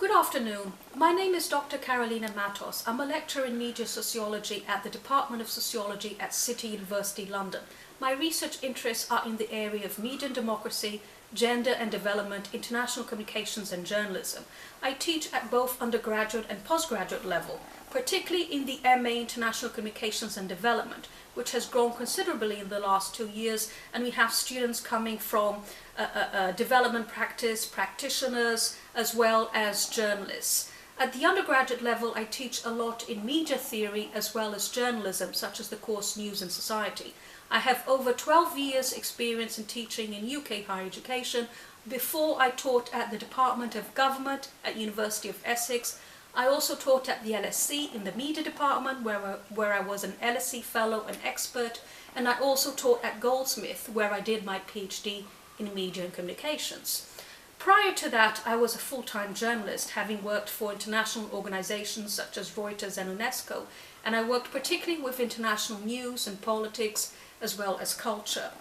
Good afternoon. My name is Dr. Carolina Matos. I'm a lecturer in media sociology at the Department of Sociology at City University, London. My research interests are in the area of media and democracy, gender and development, international communications and journalism. I teach at both undergraduate and postgraduate level, particularly in the MA International Communications and Development, which has grown considerably in the last 2 years, and we have students coming from development practice, practitioners, as well as journalists. At the undergraduate level, I teach a lot in media theory as well as journalism, such as the course News and Society. I have over 12 years experience in teaching in UK higher education. Before I taught at the Department of Government at University of Essex. I also taught at the LSE in the media department where I was an LSE fellow and expert, and I also taught at Goldsmith where I did my PhD in media and communications. Prior to that, I was a full-time journalist, having worked for international organizations such as Reuters and UNESCO, and I worked particularly with international news and politics as well as culture.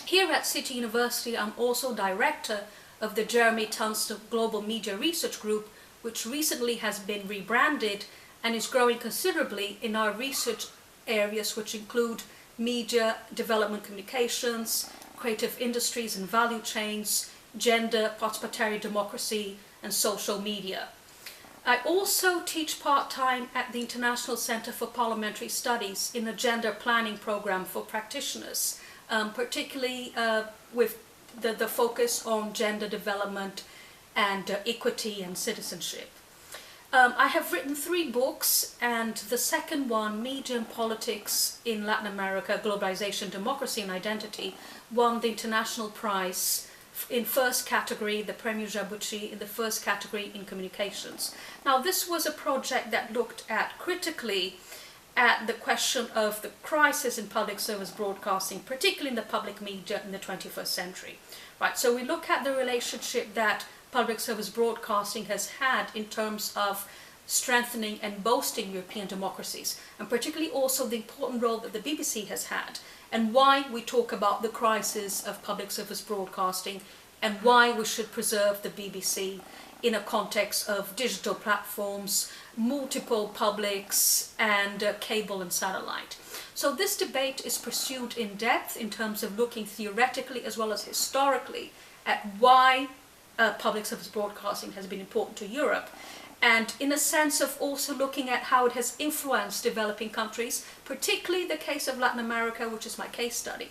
Here at City University, I'm also director of the Jeremy Tunstall Global Media Research Group, which recently has been rebranded and is growing considerably in our research areas, which include media, development communications, creative industries and value chains, gender, participatory democracy, and social media. I also teach part-time at the International Centre for Parliamentary Studies in a gender planning program for practitioners, particularly with the focus on gender development and equity and citizenship. I have written 3 books, and the second one, Media and Politics in Latin America, Globalization, Democracy and Identity, won the International Prize in first category, the Premio Jabuti in the first category in communications. Now, this was a project that looked at critically at the question of the crisis in public service broadcasting, particularly in the public media in the 21st century. Right, so we look at the relationship that public service broadcasting has had in terms of strengthening and boosting European democracies, and particularly also the important role that the BBC has had, and why we talk about the crisis of public service broadcasting and why we should preserve the BBC in a context of digital platforms, multiple publics, and cable and satellite. So this debate is pursued in depth in terms of looking theoretically as well as historically at why public service broadcasting has been important to Europe, and in a sense of also looking at how it has influenced developing countries, particularly the case of Latin America, which is my case study.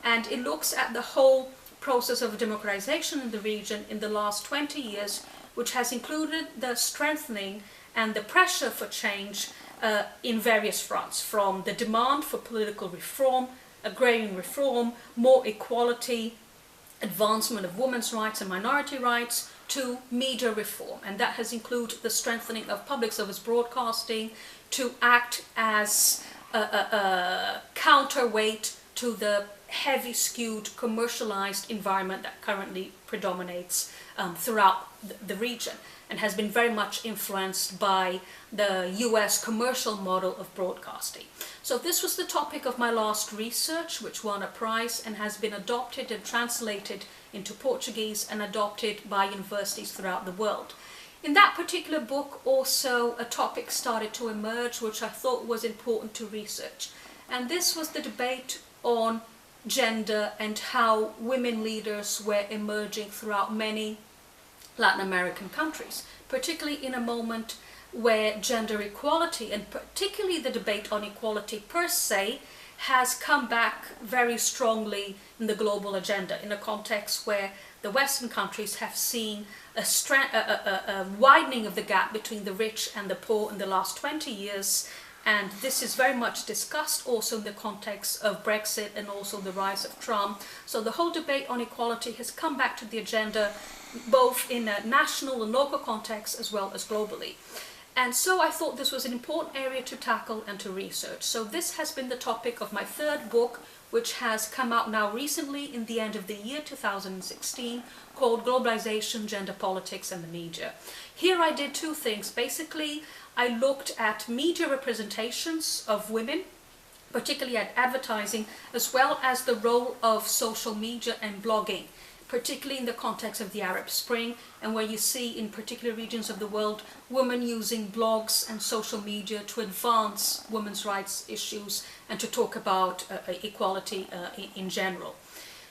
And it looks at the whole process of democratization in the region in the last 20 years, which has included the strengthening and the pressure for change in various fronts, from the demand for political reform, agrarian reform, more equality, advancement of women's rights and minority rights, to media reform. And that has included the strengthening of public service broadcasting to act as a counterweight to the heavy skewed commercialized environment that currently predominates throughout the region, and has been very much influenced by the US commercial model of broadcasting. So this was the topic of my last research, which won a prize and has been adopted and translated into Portuguese and adopted by universities throughout the world. In that particular book, also a topic started to emerge which I thought was important to research, and this was the debate on gender and how women leaders were emerging throughout many Latin American countries, particularly in a moment where gender equality, and particularly the debate on equality per se, has come back very strongly in the global agenda, in a context where the Western countries have seen a widening of the gap between the rich and the poor in the last 20 years. And this is very much discussed also in the context of Brexit and also the rise of Trump. So the whole debate on equality has come back to the agenda, both in a national and local context as well as globally. And so I thought this was an important area to tackle and to research. So this has been the topic of my 3rd book, which has come out now recently in the end of the year 2016, called Globalization, Gender Politics and the Media. Here I did 2 things. Basically, I looked at media representations of women, particularly at advertising, as well as the role of social media and blogging, particularly in the context of the Arab Spring, and where you see in particular regions of the world women using blogs and social media to advance women's rights issues and to talk about equality in general.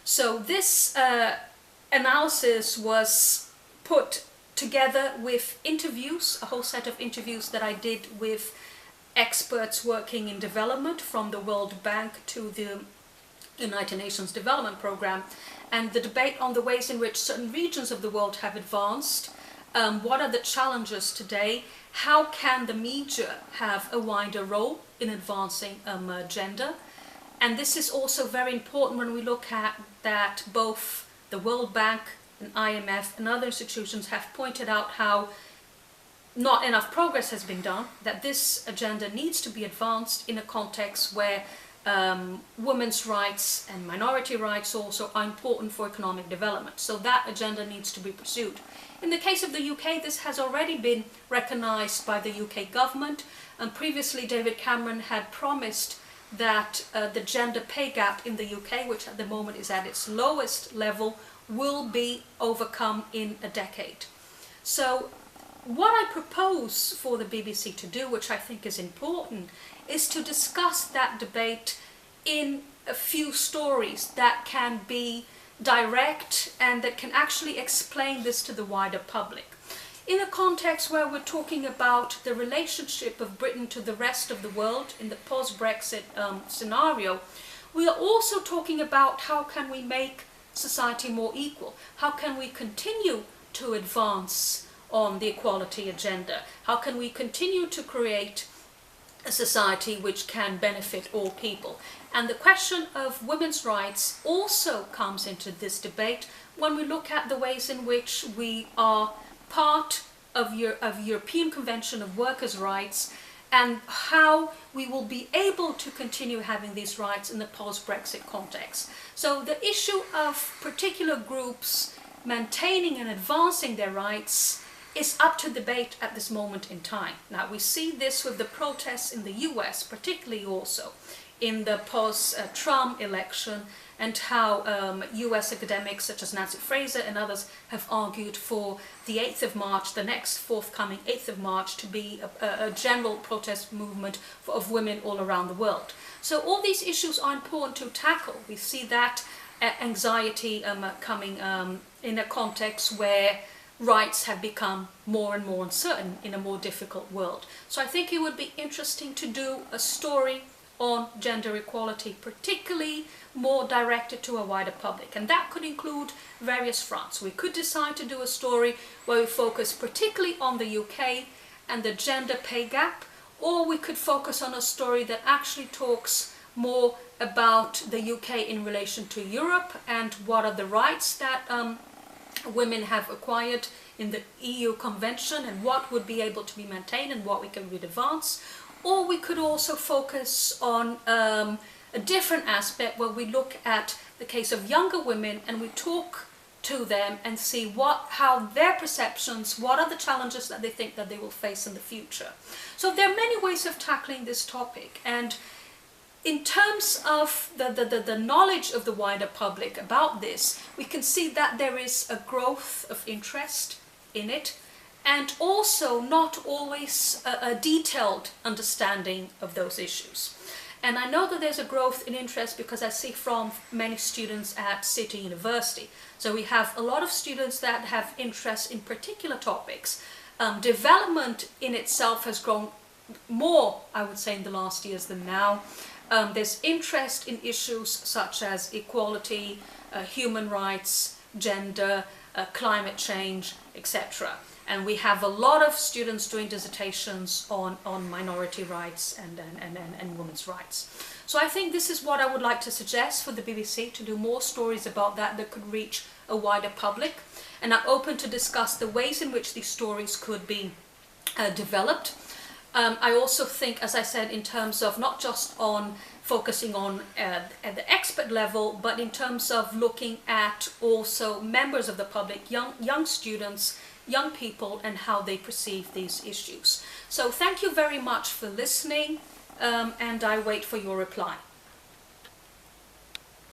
So this analysis was put together with interviews, a whole set of interviews that I did with experts working in development, from the World Bank to the United Nations Development Programme, and the debate on the ways in which certain regions of the world have advanced. What are the challenges today? How can the media have a wider role in advancing gender? And this is also very important when we look at that both the World Bank and IMF and other institutions have pointed out how not enough progress has been done, that this agenda needs to be advanced in a context where women's rights and minority rights also are important for economic development. So that agenda needs to be pursued. In the case of the UK, this has already been recognised by the UK government, and previously David Cameron had promised that the gender pay gap in the UK, which at the moment is at its lowest level, will be overcome in a decade. So what I propose for the BBC to do, which I think is important, is to discuss that debate in a few stories that can be direct and that can actually explain this to the wider public. In a context where we're talking about the relationship of Britain to the rest of the world in the post-Brexit scenario, we are also talking about how can we make society more equal? How can we continue to advance on the equality agenda? How can we continue to create a society which can benefit all people? And the question of women's rights also comes into this debate when we look at the ways in which we are part of European Convention of Workers' Rights, and how we will be able to continue having these rights in the post-Brexit context. So the issue of particular groups maintaining and advancing their rights is up to debate at this moment in time. Now we see this with the protests in the US, particularly also in the post-Trump election, and how US academics such as Nancy Fraser and others have argued for the 8th of March, the next forthcoming 8th of March, to be a general protest movement of women all around the world. So all these issues are important to tackle. We see that anxiety coming in a context where rights have become more and more uncertain in a more difficult world. So I think it would be interesting to do a story on gender equality, particularly more directed to a wider public, and that could include various fronts. We could decide to do a story where we focus particularly on the UK and the gender pay gap, or we could focus on a story that actually talks more about the UK in relation to Europe and what are the rights that women have acquired in the EU Convention and what would be able to be maintained and what we can advance. Or we could also focus on a different aspect where we look at the case of younger women and we talk to them and see how their perceptions, what are the challenges that they think that they will face in the future. So there are many ways of tackling this topic, and in terms of the knowledge of the wider public about this, we can see that there is a growth of interest in it, and also not always a detailed understanding of those issues. And I know that there's a growth in interest because I see from many students at City University. So we have a lot of students that have interest in particular topics. Development in itself has grown more, I would say, in the last years than now. There's interest in issues such as equality, human rights, gender, climate change, etc. And we have a lot of students doing dissertations on minority rights and women's rights. So I think this is what I would like to suggest for the BBC, to do more stories about that could reach a wider public. And I'm open to discuss the ways in which these stories could be developed. I also think, as I said, in terms of not just on focusing on at the expert level, but in terms of looking at also members of the public, young students, young people, and how they perceive these issues. So thank you very much for listening, and I wait for your reply.